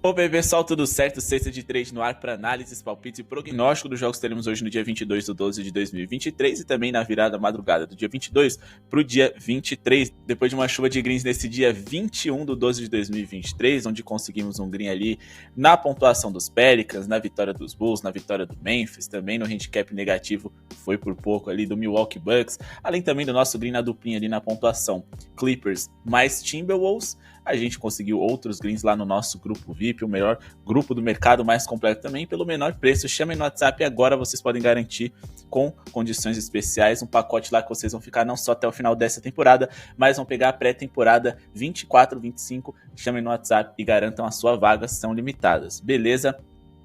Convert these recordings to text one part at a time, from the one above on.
Bem, pessoal, tudo certo? Sexta de trade no ar para análises, palpites e prognóstico dos jogos que teremos hoje no dia 22/12 de 2023 e também na virada madrugada do dia 22 para o dia 23, depois de uma chuva de greens nesse dia 21/12 de 2023, onde conseguimos um green ali na pontuação dos Pelicans, na vitória dos Bulls, na vitória do Memphis, também no handicap negativo, foi por pouco ali do Milwaukee Bucks, além também do nosso green na duplinha ali na pontuação Clippers mais Timberwolves. A gente conseguiu outros greens lá no nosso grupo VIP, o melhor grupo do mercado, mais completo também, pelo menor preço. Chamem no WhatsApp e agora vocês podem garantir com condições especiais um pacote lá que vocês vão ficar não só até o final dessa temporada, mas vão pegar a pré-temporada 24/25. Chamem no WhatsApp e garantam a sua vaga, são limitadas, beleza?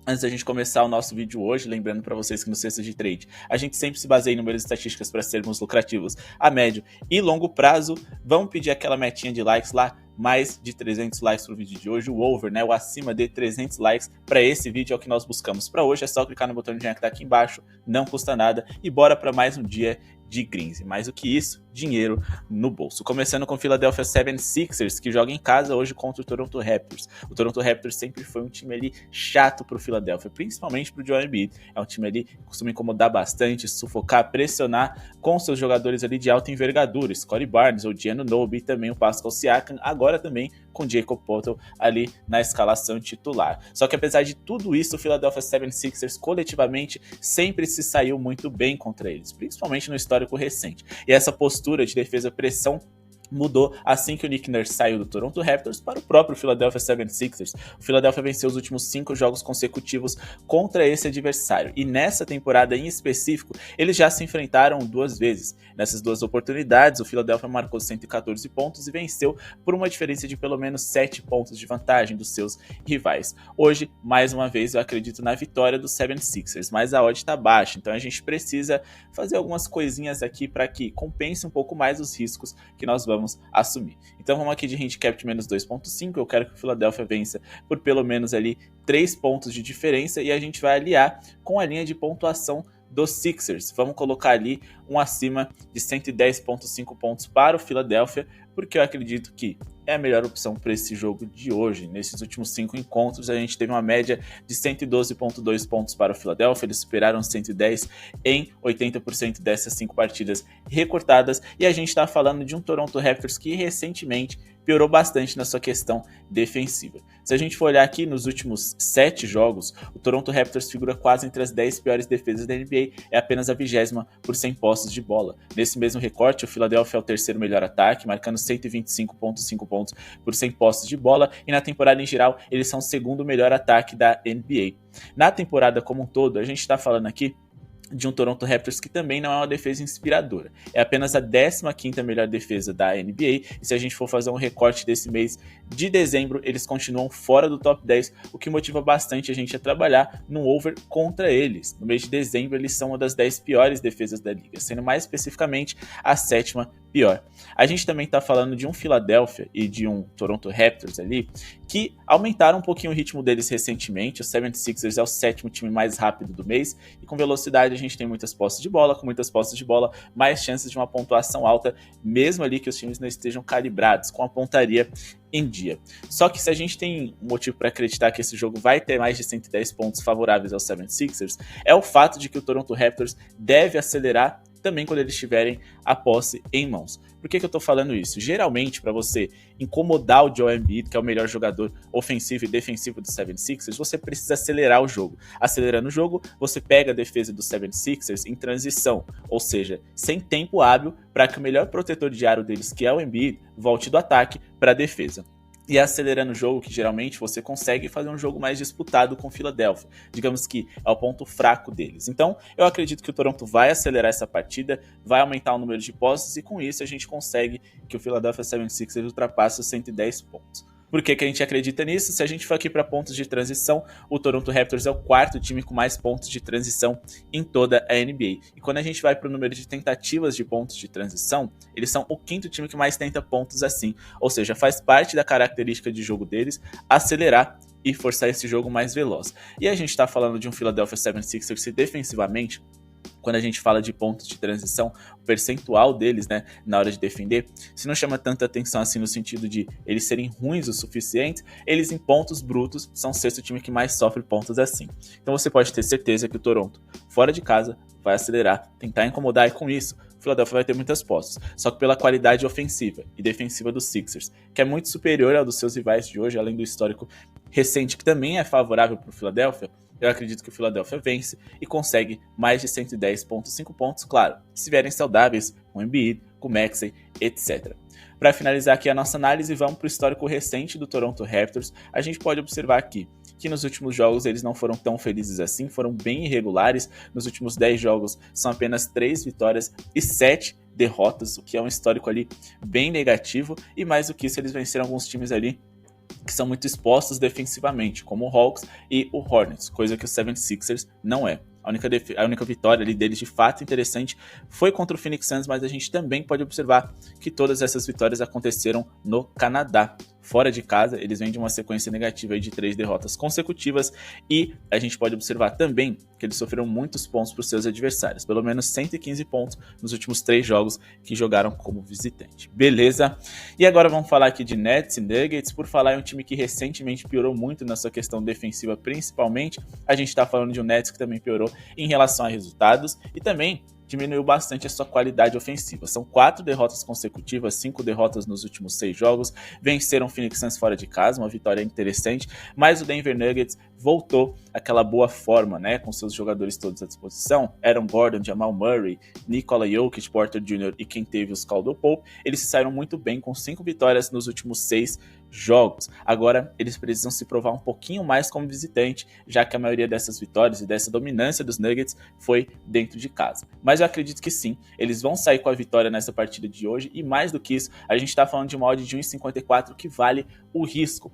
Antes da gente começar o nosso vídeo hoje, lembrando para vocês que no Sexta de Trade a gente sempre se baseia em números e estatísticas para sermos lucrativos a médio e longo prazo. Vamos pedir aquela metinha de likes lá, mais de 300 likes pro vídeo de hoje, o over, né, o acima de 300 likes para esse vídeo é o que nós buscamos para hoje. É só clicar no botão de joinha que tá aqui embaixo, não custa nada e bora para mais um dia de greens. E mais do que isso, dinheiro no bolso. Começando com o Philadelphia 76ers, que joga em casa hoje contra o Toronto Raptors. O Toronto Raptors sempre foi um time ali chato pro Philadelphia, principalmente pro Joel Embiid. É um time ali que costuma incomodar bastante, sufocar, pressionar com seus jogadores ali de alta envergadura, Scottie Barnes, o Odiano Nobe e também o Pascal Siakam, agora também com Jacob Poeltl ali na escalação titular. Só que apesar de tudo isso, o Philadelphia 76ers coletivamente sempre se saiu muito bem contra eles, principalmente no histórico recente. E essa postura de defesa-pressão mudou assim que o Nick Nurse saiu do Toronto Raptors para o próprio Philadelphia 76ers. O Philadelphia venceu os últimos 5 jogos consecutivos contra esse adversário. E nessa temporada em específico, eles já se enfrentaram 2 vezes. Nessas 2 oportunidades, o Philadelphia marcou 114 pontos e venceu por uma diferença de pelo menos 7 pontos de vantagem dos seus rivais. Hoje, mais uma vez, eu acredito na vitória dos 76ers, mas a odd está baixa. Então a gente precisa fazer algumas coisinhas aqui para que compense um pouco mais os riscos que nós vamos assumir. Então vamos aqui de handicap de menos 2.5, eu quero que o Philadelphia vença por pelo menos ali 3 pontos de diferença e a gente vai aliar com a linha de pontuação dos Sixers. Vamos colocar ali um acima de 110.5 pontos para o Philadelphia, porque eu acredito que é a melhor opção para esse jogo de hoje. Nesses últimos 5 encontros, a gente teve uma média de 112.2 pontos para o Philadelphia, eles superaram 110 em 80% dessas 5 partidas recortadas, e a gente está falando de um Toronto Raptors que recentemente piorou bastante na sua questão defensiva. Se a gente for olhar aqui nos últimos 7 jogos, o Toronto Raptors figura quase entre as 10 piores defesas da NBA, é apenas a 20ª por 100 posses de bola. Nesse mesmo recorte, o Philadelphia é o terceiro melhor ataque, marcando 125.5 pontos por 100 posses de bola, e na temporada em geral, eles são o segundo melhor ataque da NBA. Na temporada como um todo, a gente está falando aqui de um Toronto Raptors que também não é uma defesa inspiradora. É apenas a 15ª melhor defesa da NBA, e se a gente for fazer um recorte desse mês de dezembro, eles continuam fora do top 10, o que motiva bastante a gente a trabalhar num over contra eles. No mês de dezembro, eles são uma das 10 piores defesas da liga, sendo mais especificamente a 7ª pior. A gente também está falando de um Philadelphia e de um Toronto Raptors ali que aumentaram um pouquinho o ritmo deles recentemente. O 76ers é o 7º time mais rápido do mês e com velocidade a gente tem muitas posses de bola, com muitas posses de bola, mais chances de uma pontuação alta, mesmo ali que os times não estejam calibrados com a pontaria em dia. Só que se a gente tem um motivo para acreditar que esse jogo vai ter mais de 110 pontos favoráveis aos 76ers, é o fato de que o Toronto Raptors deve acelerar também quando eles tiverem a posse em mãos. Por que eu tô falando isso? Geralmente, para você incomodar o Joel Embiid, que é o melhor jogador ofensivo e defensivo do 76ers, você precisa acelerar o jogo. Acelerando o jogo, você pega a defesa do 76ers em transição, ou seja, sem tempo hábil para que o melhor protetor de aro deles, que é o Embiid, volte do ataque para a defesa. E acelerando o jogo, que geralmente você consegue fazer um jogo mais disputado com o Philadelphia. Digamos que é o ponto fraco deles. Então, eu acredito que o Toronto vai acelerar essa partida, vai aumentar o número de posses e com isso a gente consegue que o Philadelphia 76ers ultrapasse os 110 pontos. Por que a gente acredita nisso? Se a gente for aqui para pontos de transição, o Toronto Raptors é o 4º time com mais pontos de transição em toda a NBA. E quando a gente vai para o número de tentativas de pontos de transição, eles são o 5º time que mais tenta pontos assim. Ou seja, faz parte da característica de jogo deles acelerar e forçar esse jogo mais veloz. E a gente está falando de um Philadelphia 76ers que defensivamente quando a gente fala de pontos de transição, o percentual deles, né, na hora de defender, se não chama tanta atenção assim no sentido de eles serem ruins o suficiente, eles em pontos brutos são o sexto time que mais sofre pontos assim. Então você pode ter certeza que o Toronto, fora de casa, vai acelerar, tentar incomodar, e com isso o Philadelphia vai ter muitas posses, só que pela qualidade ofensiva e defensiva dos Sixers, que é muito superior ao dos seus rivais de hoje, além do histórico recente que também é favorável para o Philadelphia, eu acredito que o Philadelphia vence e consegue mais de 110,5 pontos, claro, se vierem saudáveis, com o Embiid, com o Maxey, etc. Para finalizar aqui a nossa análise, vamos para o histórico recente do Toronto Raptors. A gente pode observar aqui que nos últimos jogos eles não foram tão felizes assim, foram bem irregulares. Nos últimos 10 jogos são apenas 3 vitórias e 7 derrotas, o que é um histórico ali bem negativo. E mais do que isso, eles venceram alguns times ali que são muito expostos defensivamente, como o Hawks e o Hornets, coisa que o 76ers não é. A única vitória ali deles de fato interessante foi contra o Phoenix Suns, mas a gente também pode observar que todas essas vitórias aconteceram no Canadá. Fora de casa, eles vêm de uma sequência negativa de 3 derrotas consecutivas, e a gente pode observar também que eles sofreram muitos pontos para os seus adversários, pelo menos 115 pontos nos últimos 3 jogos que jogaram como visitante. Beleza? E agora vamos falar aqui de Nets e Nuggets. Por falar em um time que recentemente piorou muito na sua questão defensiva, principalmente, a gente está falando de um Nets que também piorou em relação a resultados e também diminuiu bastante a sua qualidade ofensiva. São 4 derrotas consecutivas, 5 derrotas nos últimos 6 jogos, venceram o Phoenix Suns fora de casa, uma vitória interessante, mas o Denver Nuggets voltou àquela boa forma, né, com seus jogadores todos à disposição, Aaron Gordon, Jamal Murray, Nikola Jokic, Porter Jr. e Kentavious Caldwell-Pope. Eles se saíram muito bem com 5 vitórias nos últimos 6 jogos. Agora eles precisam se provar um pouquinho mais como visitante, já que a maioria dessas vitórias e dessa dominância dos Nuggets foi dentro de casa. Mas eu acredito que sim, eles vão sair com a vitória nessa partida de hoje, e mais do que isso, a gente está falando de uma odd de 1,54 que vale o risco.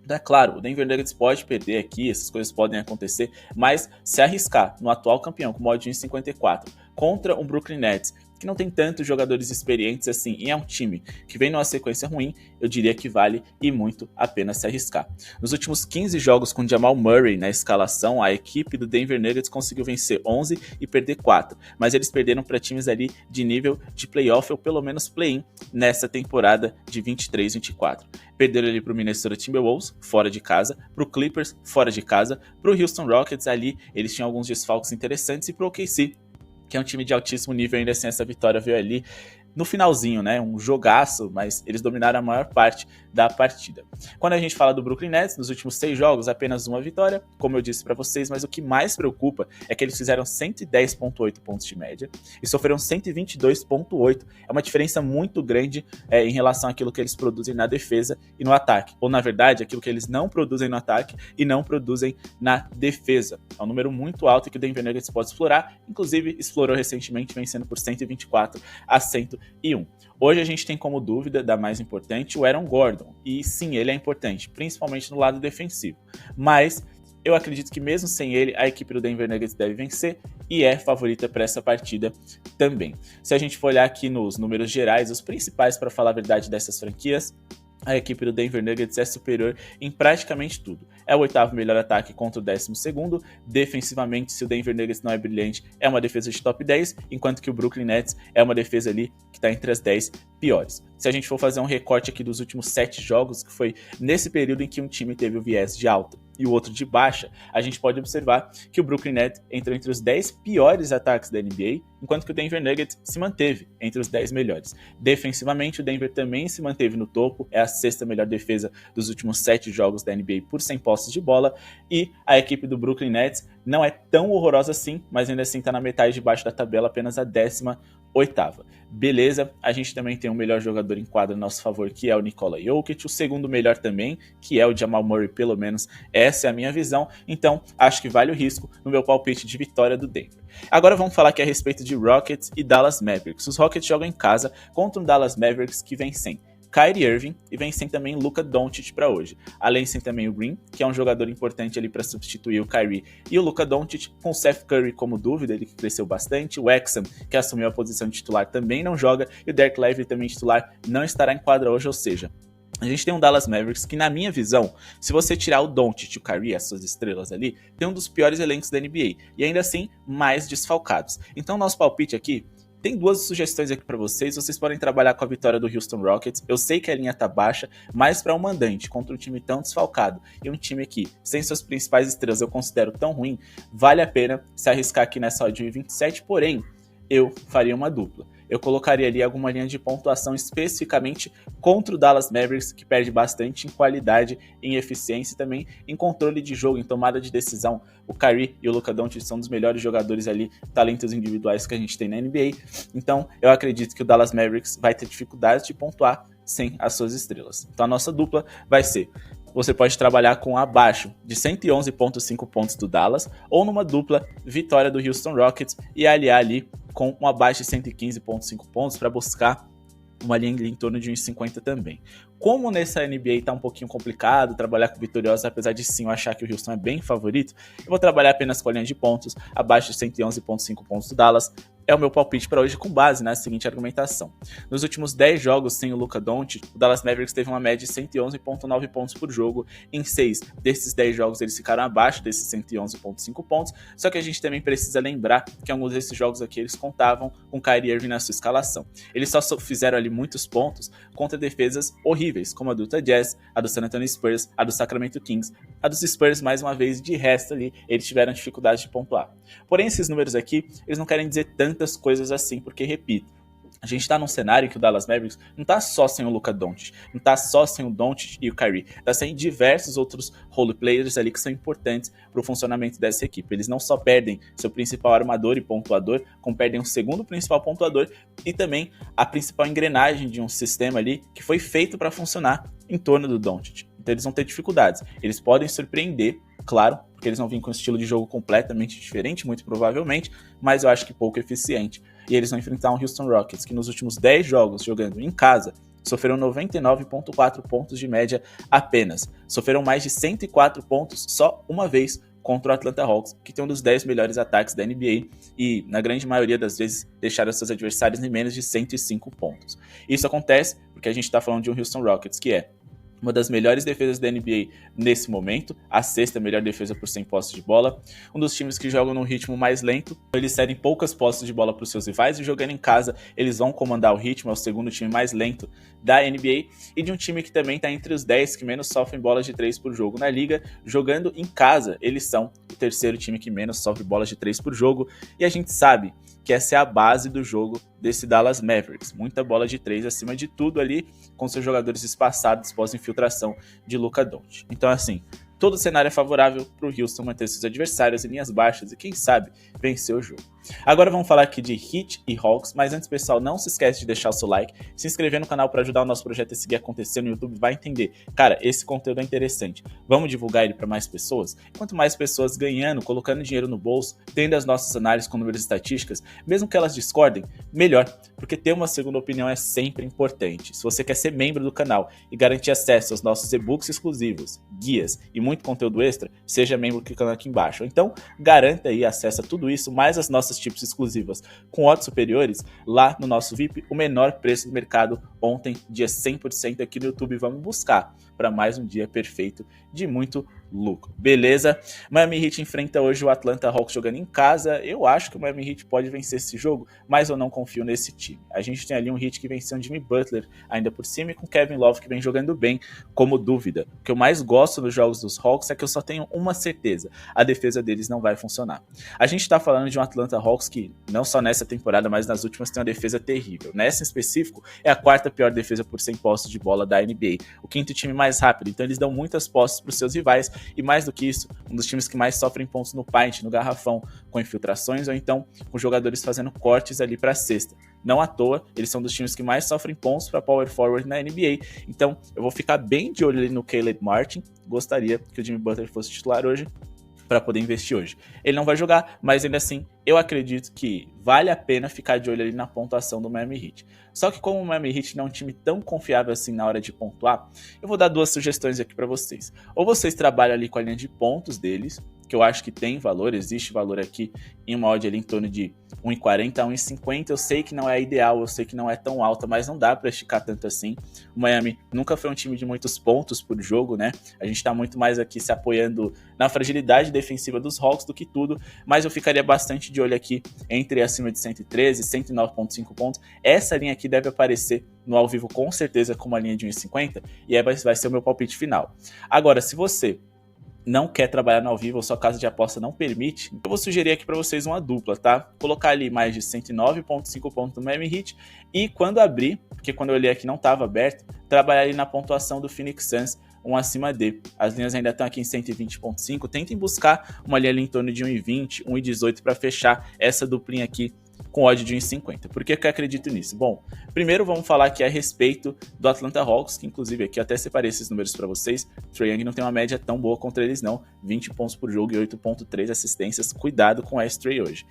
É claro, o Denver Nuggets pode perder aqui, essas coisas podem acontecer, mas se arriscar no atual campeão com mod de 1,54 contra um Brooklyn Nets, que não tem tantos jogadores experientes assim, e é um time que vem numa sequência ruim, eu diria que vale e muito a pena se arriscar. Nos últimos 15 jogos com Jamal Murray na escalação, a equipe do Denver Nuggets conseguiu vencer 11 e perder 4, mas eles perderam para times ali de nível de playoff ou pelo menos play-in nessa temporada de 23-24. Perderam ali para o Minnesota Timberwolves, fora de casa, para o Clippers, fora de casa, para o Houston Rockets, ali eles tinham alguns desfalques interessantes, e para o OKC, que é um time de altíssimo nível, ainda assim essa vitória veio ali no finalzinho, né? Um jogaço, mas eles dominaram a maior parte da partida. Quando a gente fala do Brooklyn Nets, nos últimos 6 jogos, apenas uma vitória, como eu disse para vocês, mas o que mais preocupa é que eles fizeram 110,8 pontos de média e sofreram 122,8. É uma diferença muito grande em relação àquilo que eles produzem na defesa e no ataque. Ou, na verdade, aquilo que eles não produzem no ataque e não produzem na defesa. É um número muito alto que o Denver Nuggets pode explorar, inclusive explorou recentemente, vencendo por 124-101. Hoje a gente tem como dúvida da mais importante o Aaron Gordon, e sim, ele é importante, principalmente no lado defensivo, mas eu acredito que mesmo sem ele, a equipe do Denver Nuggets deve vencer e é favorita para essa partida também. Se a gente for olhar aqui nos números gerais, os principais, para falar a verdade, dessas franquias, a equipe do Denver Nuggets é superior em praticamente tudo. É o 8º melhor ataque contra o 12º. Defensivamente, se o Denver Nuggets não é brilhante, é uma defesa de top 10, enquanto que o Brooklyn Nets é uma defesa ali que está entre as 10 piores. Se a gente for fazer um recorte aqui dos últimos 7 jogos, que foi nesse período em que um time teve o viés de alta e o outro de baixa, a gente pode observar que o Brooklyn Nets entrou entre os 10 piores ataques da NBA, enquanto que o Denver Nuggets se manteve entre os 10 melhores. Defensivamente, o Denver também se manteve no topo, é a 6ª melhor defesa dos últimos 7 jogos da NBA por 100 posses de bola, e a equipe do Brooklyn Nets não é tão horrorosa assim, mas ainda assim está na metade de baixo da tabela, apenas a 18ª. Beleza, a gente também tem o melhor jogador em quadra a nosso favor, que é o Nikola Jokic, o segundo melhor também, que é o Jamal Murray, pelo menos essa é a minha visão, então acho que vale o risco no meu palpite de vitória do Denver. Agora vamos falar aqui a respeito de Rockets e Dallas Mavericks. Os Rockets jogam em casa contra um Dallas Mavericks que vem sem Kyrie Irving e vem sem também Luka Doncic para hoje. Além sem também o Green, que é um jogador importante ali para substituir o Kyrie e o Luka Doncic, com o Seth Curry como dúvida, ele que cresceu bastante, o Exum, que assumiu a posição de titular, também não joga, e o Derek Lively também titular não estará em quadra hoje, ou seja, A gente tem um Dallas Mavericks que, na minha visão, se você tirar o Doncic e o Kyrie, as suas estrelas ali, tem um dos piores elencos da NBA. E ainda assim, mais desfalcados. Então, nosso palpite aqui tem duas sugestões aqui para vocês. Vocês podem trabalhar com a vitória do Houston Rockets. Eu sei que a linha tá baixa, mas para um mandante contra um time tão desfalcado e um time que, sem suas principais estrelas, eu considero tão ruim, vale a pena se arriscar aqui nessa odd de 27, porém, eu faria uma dupla. Eu colocaria ali alguma linha de pontuação especificamente contra o Dallas Mavericks, que perde bastante em qualidade, em eficiência e também em controle de jogo, em tomada de decisão. O Kyrie e o Luka Doncic são dos melhores jogadores ali, talentos individuais que a gente tem na NBA. Então, eu acredito que o Dallas Mavericks vai ter dificuldades de pontuar sem as suas estrelas. Então, a nossa dupla vai ser: você pode trabalhar com abaixo de 111,5 pontos do Dallas, ou numa dupla vitória do Houston Rockets e aliar ali com um abaixo de 115,5 pontos para buscar uma linha em torno de 1,50 também. Como nessa NBA tá um pouquinho complicado trabalhar com vitoriosos, apesar de sim eu achar que o Houston é bem favorito, eu vou trabalhar apenas com a linha de pontos, abaixo de 111,5 pontos do Dallas. É o meu palpite para hoje com base na seguinte argumentação. Nos últimos 10 jogos sem o Luka Doncic, o Dallas Mavericks teve uma média de 111,9 pontos por jogo. Em 6 desses 10 jogos eles ficaram abaixo desses 111,5 pontos, só que a gente também precisa lembrar que alguns desses jogos aqui eles contavam com Kyrie Irving na sua escalação. Eles só fizeram ali muitos pontos contra defesas horríveis, como a do Utah Jazz, a do San Antonio Spurs, a do Sacramento Kings. A dos Spurs, mais uma vez, de resto ali, eles tiveram dificuldade de pontuar. Porém, esses números aqui, eles não querem dizer tantas coisas assim, porque, repito, a gente tá num cenário em que o Dallas Mavericks não tá só sem o Luka Doncic, não tá só sem o Doncic e o Kyrie, tá sem diversos outros role players ali que são importantes pro funcionamento dessa equipe. Eles não só perdem seu principal armador e pontuador, como perdem o segundo principal pontuador e também a principal engrenagem de um sistema ali que foi feito para funcionar em torno do Doncic. Então eles vão ter dificuldades. Eles podem surpreender, claro, porque eles vão vir com um estilo de jogo completamente diferente, muito provavelmente, mas eu acho que pouco eficiente. E eles vão enfrentar um Houston Rockets que nos últimos 10 jogos jogando em casa sofreram 99,4 pontos de média apenas. Sofreram mais de 104 pontos só uma vez contra o Atlanta Hawks, que tem um dos 10 melhores ataques da NBA e, na grande maioria das vezes, deixaram seus adversários em menos de 105 pontos. Isso acontece porque a gente está falando de um Houston Rockets que é uma das melhores defesas da NBA nesse momento, a sexta melhor defesa por 100 posses de bola, um dos times que jogam num ritmo mais lento, eles cedem poucas posses de bola para os seus rivais e jogando em casa eles vão comandar o ritmo, é o segundo time mais lento da NBA e de um time que também está entre os 10 que menos sofrem bolas de 3 por jogo na liga, jogando em casa eles são o terceiro time que menos sofre bolas de 3 por jogo e a gente sabe que essa é a base do jogo desse Dallas Mavericks. Muita bola de 3 acima de tudo ali, com seus jogadores espaçados pós-infiltração de Luka Doncic. Então, assim, todo o cenário é favorável para o Houston manter seus adversários em linhas baixas e, quem sabe, vencer o jogo. Agora vamos falar aqui de Heat e Hawks, mas antes, pessoal, não se esquece de deixar o seu like, se inscrever no canal para ajudar o nosso projeto a seguir acontecendo no YouTube, vai entender. Cara, esse conteúdo é interessante, vamos divulgar ele para mais pessoas? Quanto mais pessoas ganhando, colocando dinheiro no bolso, tendo as nossas análises com números e estatísticas, mesmo que elas discordem, melhor, porque ter uma segunda opinião é sempre importante. Se você quer ser membro do canal e garantir acesso aos nossos e-books exclusivos, guias e muito conteúdo extra, seja membro clicando aqui embaixo. Então, garanta aí acesso a tudo isso, mais as nossas tips exclusivas com odds superiores lá no nosso VIP, o menor preço do mercado ontem, dia 100% aqui no YouTube. Vamos buscar para mais um dia perfeito de muito lucro. Beleza? Miami Heat enfrenta hoje o Atlanta Hawks jogando em casa. Eu acho que o Miami Heat pode vencer esse jogo, mas eu não confio nesse time. A gente tem ali um Heat que venceu o Jimmy Butler ainda por cima e com Kevin Love que vem jogando bem como dúvida. O que eu mais gosto nos jogos dos Hawks é que eu só tenho uma certeza: a defesa deles não vai funcionar. A gente tá falando de um Atlanta Hawks que não só nessa temporada, mas nas últimas tem uma defesa terrível. Nessa em específico é a quarta pior defesa por 100 posses de bola da NBA. O quinto time mais rápido, então eles dão muitas posses para os seus rivais e mais do que isso, um dos times que mais sofrem pontos no paint, no garrafão, com infiltrações ou então com jogadores fazendo cortes ali para a cesta. Não à toa, eles são dos times que mais sofrem pontos para power forward na NBA. Então, eu vou ficar bem de olho ali no Caleb Martin. Gostaria que o Jimmy Butler fosse titular hoje para poder investir hoje. Ele não vai jogar, mas ainda assim, eu acredito que vale a pena ficar de olho ali na pontuação do Miami Heat. Só que como o Miami Heat não é um time tão confiável assim na hora de pontuar, eu vou dar duas sugestões aqui para vocês. Ou vocês trabalham ali com a linha de pontos deles, que eu acho que tem valor, existe valor aqui em uma odd ali em torno de 1,40 a 1,50. Eu sei que não é ideal, eu sei que não é tão alta, mas não dá para esticar tanto assim. O Miami nunca foi um time de muitos pontos por jogo, né? A gente tá muito mais aqui se apoiando na fragilidade defensiva dos Hawks do que tudo, mas eu ficaria bastante de olho aqui entre acima de 113 e 109,5 pontos. Essa linha aqui deve aparecer no ao vivo com certeza com uma linha de 1,50 e aí vai ser o meu palpite final. Agora, se você não quer trabalhar no ao vivo ou sua casa de aposta não permite, eu vou sugerir aqui para vocês uma dupla, tá? Colocar ali mais de 109,5 pontos no Miami Heat e quando abrir, porque quando eu olhei aqui não estava aberto, trabalhar ali na pontuação do Phoenix Suns, um acima D. As linhas ainda estão aqui em 120,5. Tentem buscar uma linha ali em torno de 1,20, 1,18 para fechar essa duplinha aqui com odd de 1,50. Por que eu acredito nisso? Bom, primeiro vamos falar aqui a respeito do Atlanta Hawks, que inclusive aqui eu até separei esses números para vocês. Trae Young não tem uma média tão boa contra eles não, 20 pontos por jogo e 8,3 assistências. Cuidado com a Trae hoje.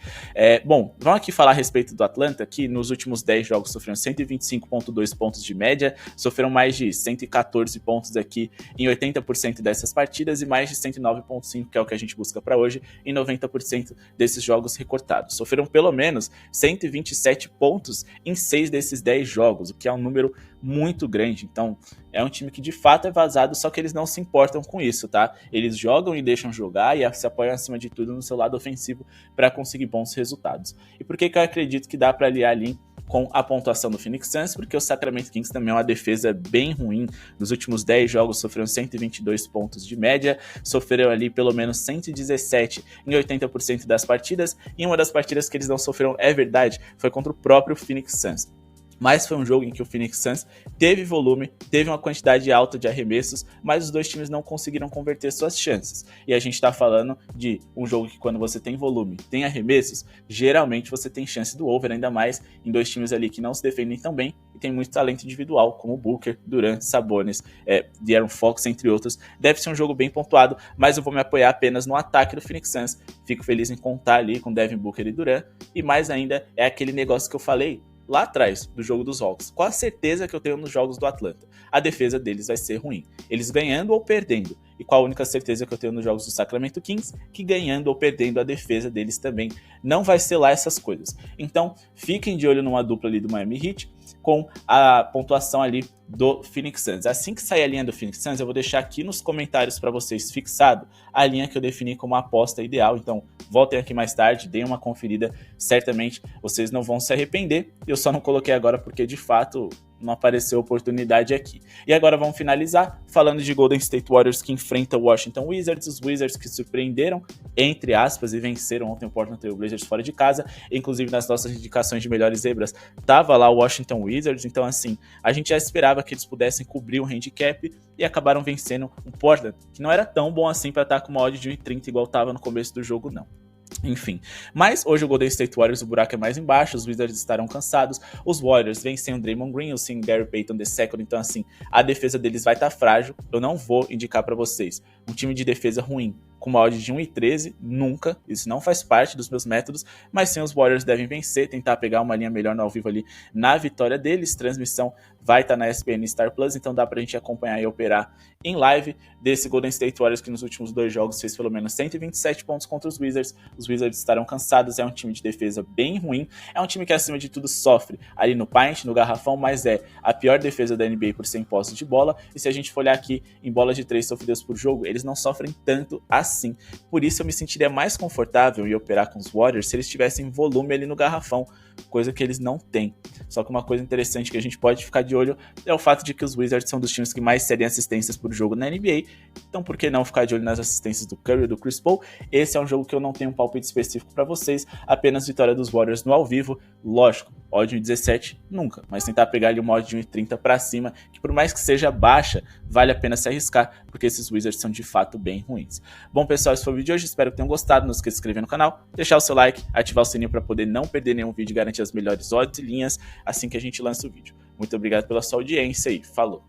Bom, vamos aqui falar a respeito do Atlanta, que nos últimos 10 jogos sofreram 125,2 pontos de média, sofreram mais de 114 pontos aqui em 80% dessas partidas e mais de 109,5, que é o que a gente busca para hoje, em 90% desses jogos recortados. Sofreram pelo menos 127 pontos em 6 desses 10 jogos, o que é um número muito grande. Então, é um time que de fato é vazado, só que eles não se importam com isso, tá? Eles jogam e deixam jogar e se apoiam acima de tudo no seu lado ofensivo para conseguir bons resultados. E por que eu acredito que dá para aliar ali com a pontuação do Phoenix Suns? Porque o Sacramento Kings também é uma defesa bem ruim. Nos últimos 10 jogos sofreram 122 pontos de média, sofreram ali pelo menos 117 em 80% das partidas, e uma das partidas que eles não sofreram, é verdade, foi contra o próprio Phoenix Suns. Mas foi um jogo em que o Phoenix Suns teve volume, teve uma quantidade alta de arremessos, mas os dois times não conseguiram converter suas chances. E a gente está falando de um jogo que quando você tem volume, tem arremessos, geralmente você tem chance do over, ainda mais em dois times ali que não se defendem tão bem e tem muito talento individual, como Booker, Durant, Sabonis, De'Aaron Fox, entre outros. Deve ser um jogo bem pontuado, mas eu vou me apoiar apenas no ataque do Phoenix Suns. Fico feliz em contar ali com Devin Booker e Durant. E mais ainda, é aquele negócio que eu falei lá atrás do jogo dos Hawks. Qual a certeza que eu tenho nos jogos do Atlanta? A defesa deles vai ser ruim. Eles ganhando ou perdendo. E qual a única certeza que eu tenho nos jogos do Sacramento Kings? Que ganhando ou perdendo a defesa deles também não vai ser lá essas coisas. Então, fiquem de olho numa dupla ali do Miami Heat com a pontuação ali do Phoenix Suns. Assim que sair a linha do Phoenix Suns, eu vou deixar aqui nos comentários para vocês fixado a linha que eu defini como a aposta ideal. Então, voltem aqui mais tarde, deem uma conferida. Certamente vocês não vão se arrepender. Eu só não coloquei agora porque, de fato, não apareceu oportunidade aqui. E agora vamos finalizar falando de Golden State Warriors, que enfrenta o Washington Wizards. Os Wizards que surpreenderam, entre aspas, e venceram ontem o Portland Trail Blazers fora de casa. Inclusive, nas nossas indicações de melhores zebras, tava lá o Washington Wizards. Então, assim, a gente já esperava que eles pudessem cobrir o handicap e acabaram vencendo um Portland, que não era tão bom assim para estar com uma odd de 1,30 igual tava no começo do jogo, não. Enfim, mas hoje o Golden State Warriors, o buraco é mais embaixo, os Wizards estarão cansados, os Warriors vêm sem o Draymond Green, o sem Gary Payton II, então assim, a defesa deles vai estar frágil. Eu não vou indicar para vocês um time de defesa ruim com uma odd de 1,13, nunca, isso não faz parte dos meus métodos, mas sim os Warriors devem vencer, tentar pegar uma linha melhor no ao vivo ali na vitória deles. Transmissão vai estar na ESPN Star Plus, então dá pra gente acompanhar e operar em live desse Golden State Warriors que nos últimos 2 jogos fez pelo menos 127 pontos contra os Wizards. Os Wizards estarão cansados, é um time de defesa bem ruim, é um time que acima de tudo sofre ali no paint, no garrafão, mas é a pior defesa da NBA por 100 posses de bola, e se a gente for olhar aqui em bolas de 3 sofridas por jogo, eles não sofrem tanto assim. Por isso eu me sentiria mais confortável em operar com os Warriors se eles tivessem volume ali no garrafão, coisa que eles não têm. Só que uma coisa interessante que a gente pode ficar de olho é o fato de que os Wizards são dos times que mais cedem assistências por jogo na NBA, então por que não ficar de olho nas assistências do Curry e do Chris Paul? Esse é um jogo que eu não tenho um palpite específico para vocês, apenas vitória dos Warriors no ao vivo, lógico, odd 1,17 nunca, mas tentar pegar ali uma odd de 1,30 para cima, que por mais que seja baixa, vale a pena se arriscar, porque esses Wizards são de fato bem ruins. Bom pessoal, esse foi o vídeo de hoje, espero que tenham gostado, não esqueça de se inscrever no canal, deixar o seu like, ativar o sininho para poder não perder nenhum vídeo e garantir as melhores odds e linhas assim que a gente lança o vídeo. Muito obrigado pela sua audiência e falou!